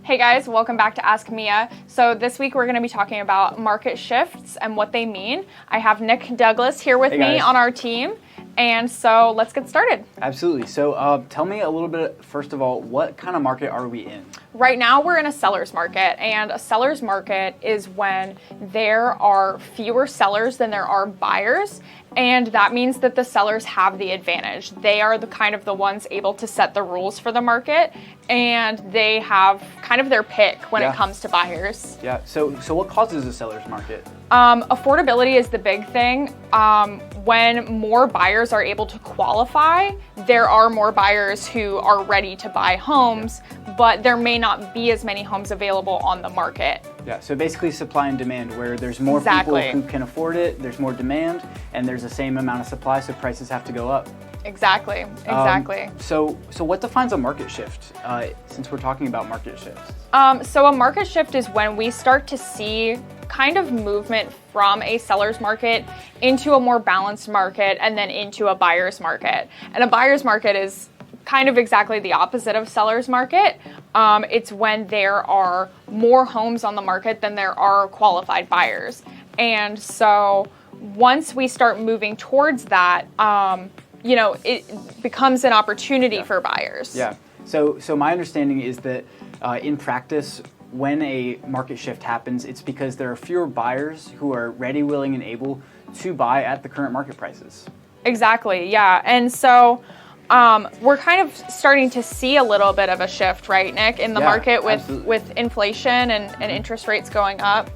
Hey guys, welcome back to Ask Mia. So this week we're going to be talking about market shifts and what they mean. I have Nick Douglas here with me on our team. And so let's get started. Absolutely. So tell me a little bit, first of all, what kind of market are we in? Right now we're in a seller's market, and a seller's market is when there are fewer sellers than there are buyers, and that means that the sellers have the advantage. They are the ones able to set the rules for the market, and they have kind of their pick when it comes to buyers. Yeah. So what causes a seller's market? Affordability is the big thing. When more buyers are able to qualify, there are more buyers who are ready to buy homes, but there may not be as many homes available on the market. Yeah, so basically supply and demand, where there's more people who can afford it, there's more demand, and there's the same amount of supply, so prices have to go up. Exactly. So what defines a market shift, since we're talking about market shifts? So a market shift is when we start to see kind of movement from a seller's market into a more balanced market and then into a buyer's market. And a buyer's market is kind of exactly the opposite of seller's market. It's when there are more homes on the market than there are qualified buyers. And so once we start moving towards that, it becomes an opportunity for buyers. Yeah. So my understanding is that in practice, when a market shift happens, it's because there are fewer buyers who are ready, willing, and able to buy at the current market prices. Exactly, yeah. And so we're kind of starting to see a little bit of a shift, right, Nick, in the market with inflation and interest rates going up.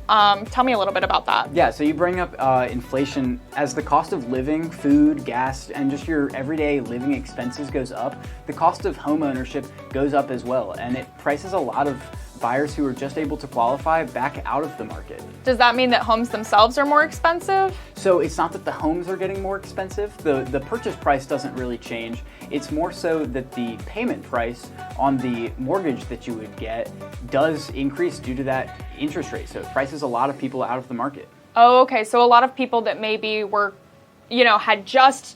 Tell me a little bit about that. Yeah, so you bring up inflation. As the cost of living, food, gas, and just your everyday living expenses goes up, the cost of home ownership goes up as well, and it prices a lot of buyers who are just able to qualify back out of the market. Does that mean that homes themselves are more expensive? So it's not that the homes are getting more expensive. The purchase price doesn't really change. It's more so that the payment price on the mortgage that you would get does increase due to that interest rate. So it prices a lot of people out of the market. Oh, okay. So a lot of people that maybe were, had just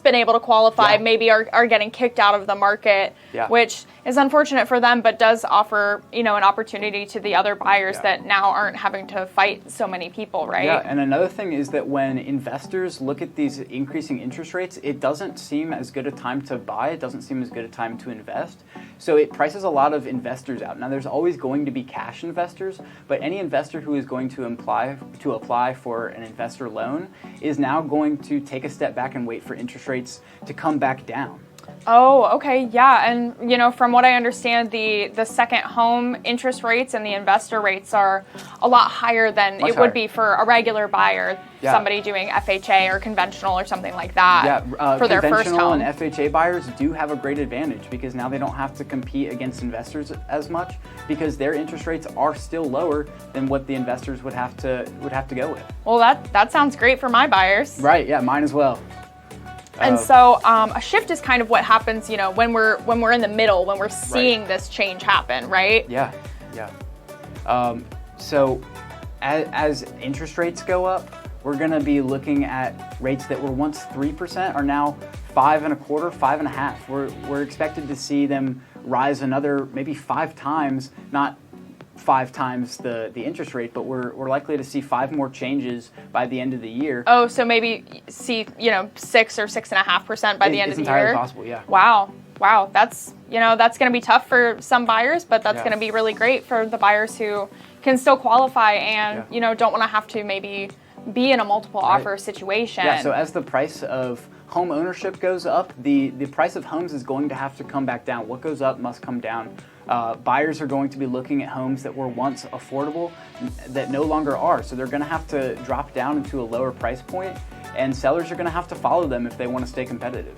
been able to qualify, maybe are getting kicked out of the market, which is unfortunate for them, but does offer, an opportunity to the other buyers that now aren't having to fight so many people, right? Yeah, and another thing is that when investors look at these increasing interest rates, it doesn't seem as good a time to buy, it doesn't seem as good a time to invest. So it prices a lot of investors out. Now there's always going to be cash investors, but any investor who is going to apply for an investor loan is now going to take a step back and wait for interest rates to come back down. Oh, okay, yeah, and from what I understand, the second home interest rates and the investor rates are a lot higher than it would be for a regular buyer, somebody doing FHA or conventional or something like that for their first home. Conventional and FHA buyers do have a great advantage because now they don't have to compete against investors as much because their interest rates are still lower than what the investors would have to go with. Well, that sounds great for my buyers. Right, yeah, mine as well. And so a shift is kind of what happens, when we're in the middle, when we're seeing this change happen, right? Yeah. So as interest rates go up, we're going to be looking at rates that were once 3% are now 5.25%, 5.5%. We're expected to see them rise another maybe 5 times, not 5 times the interest rate, but we're likely to see 5 more changes by the end of the year. Oh, so maybe see 6 or 6.5% by the end of the year. It's entirely possible, yeah. Wow, that's that's going to be tough for some buyers, but that's going to be really great for the buyers who can still qualify and don't want to have to maybe be in a multiple offer situation. Yeah. So as the price of home ownership goes up, the price of homes is going to have to come back down. What goes up must come down. Buyers are going to be looking at homes that were once affordable that no longer are. So they're going to have to drop down into a lower price point, and sellers are going to have to follow them if they want to stay competitive.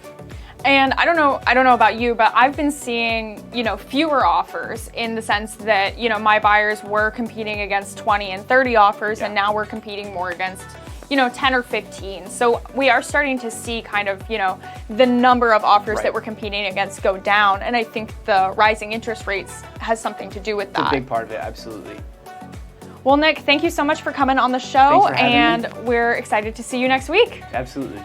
And I don't know about you, but I've been seeing, fewer offers in the sense that, my buyers were competing against 20 and 30 offers, and now we're competing more against 10 or 15. So we are starting to see kind of, the number of offers that we're competing against go down. And I think the rising interest rates has something to do with that. It's a big part of it, absolutely. Well, Nick, thank you so much for coming on the show. Thanks for having me. We're excited to see you next week. Absolutely.